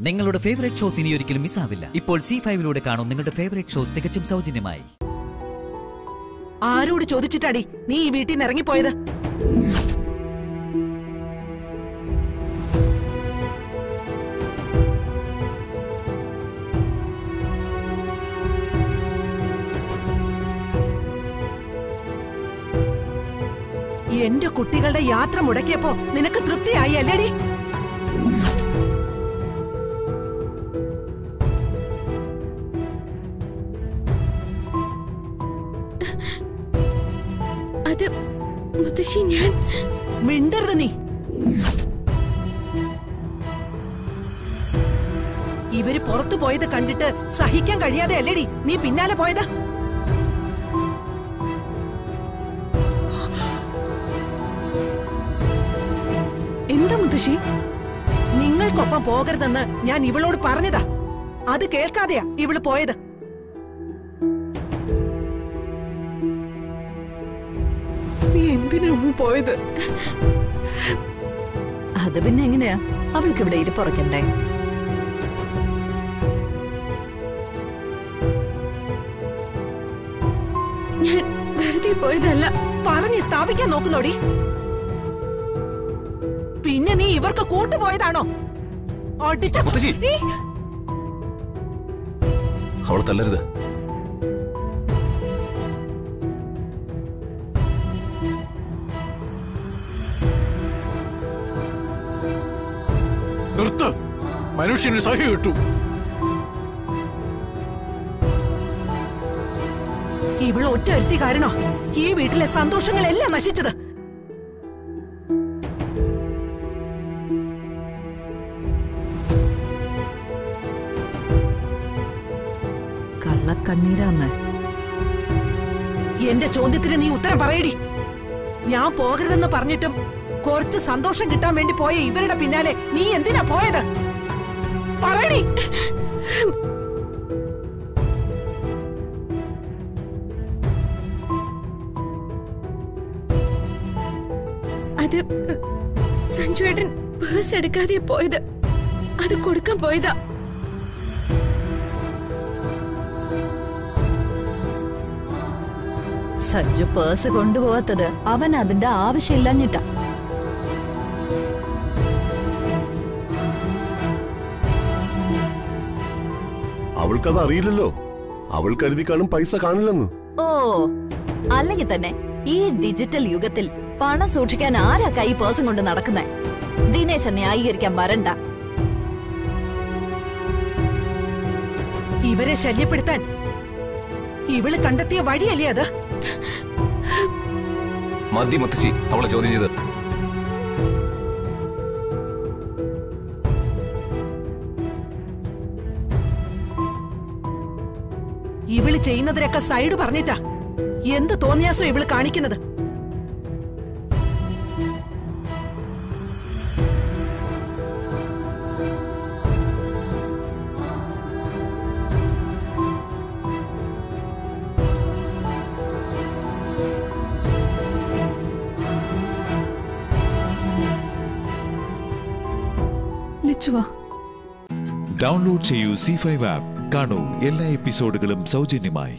നിങ്ങളുടെ favourite shows ഇനി ഒരിക്കലും മിസ്സാവില്ല. ഇപ്പോൾ C5-ലൂടെ കാണും നിങ്ങളുടെ ഫേവറേറ്റ് ഷോ തികച്ചും സൗജന്യമായി. ആരോട് ചോദിച്ചിട്ടാടി നീ ഈ വീട്ടിൽ നിന്ന് ഇറങ്ങിപ്പോയത്? എന്റെ കുട്ടികളുടെ യാത്ര മുടക്കിയപ്പോ നിനക്ക് തൃപ്തിയായി അല്ലേടി? അത് മുത്തശ്ശി, ഞാൻ മിണ്ടരുത് നീ. ഇവര് പുറത്തു പോയത് കണ്ടിട്ട് സഹിക്കാൻ കഴിയാതെ അല്ലേടി നീ പിന്നാലെ പോയത്? എന്താ മുത്തശ്ശി? നിങ്ങൾക്കൊപ്പം പോകരുതെന്ന് ഞാൻ ഇവളോട് പറഞ്ഞതാ. അത് കേൾക്കാതെയാ ഇവള് പോയത്. എന്തിനാ പോയത്? അത് പിന്നെ എങ്ങനെയാ? അവൾക്ക് ഇവിടെ ഇരിപ്പുറക്കണ്ടേ? ഞാൻ വെറുതെ പോയതല്ല. പറഞ്ഞ് സ്ഥാപിക്കാൻ നോക്കുന്നോടി. പിന്നെ നീ ഇവർക്ക് കൂട്ടുപോയതാണോ? അവളെ തല്ലരുത്. നിർത്ത്. മനുഷ്യന് സഹി കിട്ടു. ഇവള് ഒറ്റ ഒരുത്തി കാരണോ ഈ വീട്ടിലെ സന്തോഷങ്ങളെല്ലാം നശിച്ചത്. കള്ളക്കണ്ണീരാമ്മ. എന്റെ ചോദ്യത്തിന് നീ ഉത്തരം പറയടി. ഞാൻ പോകരുതെന്ന് പറഞ്ഞിട്ടും കുറച്ച് സന്തോഷം കിട്ടാൻ വേണ്ടി പോയ ഇവരുടെ പിന്നാലെ നീ എന്തിനാ പോയത്? പറയടി. അത് സഞ്ജുവേട്ടൻ പേഴ്സ് എടുക്കാതെ പോയത്. അത് കൊടുക്കാൻ പോയതാ. സഞ്ജു പേഴ്സ് കൊണ്ടുപോവാത്തത് അവൻ അതിന്റെ ആവശ്യമില്ലഞ്ഞിട്ടാ. അവൾക്കത് അറിയില്ലല്ലോ. അവൾ കരുതി കാണും പൈസ കാണില്ലെന്ന്. ഓ, അല്ലെങ്കിൽ തന്നെ ഈ ഡിജിറ്റൽ യുഗത്തിൽ പണം സൂക്ഷിക്കാൻ ആരാ കൈ പേഴ്സും കൊണ്ട് നടക്കുന്നേ? ദിനേശ് ന്യായീകരിക്കാൻ വരണ്ട. ഇവരെ ശല്യപ്പെടുത്താൻ ഇവള് കണ്ടെത്തിയ വഴിയല്ലേ അത്? മതി മുത്തശ്ശി അവളെ ചോദ്യം ചെയ്ത്. ഇവള് ചെയ്യുന്നതിനൊക്കെ സൈഡ് പറഞ്ഞിട്ടാ എന്ത് തോന്നിയാസോ ഇവള് കാണിക്കുന്നത്. ഡൗൺലോഡ് ചെയ്യൂ C5 ആപ്പ്. കാണൂ എല്ലാ എപ്പിസോഡുകളും സൗജന്യമായി.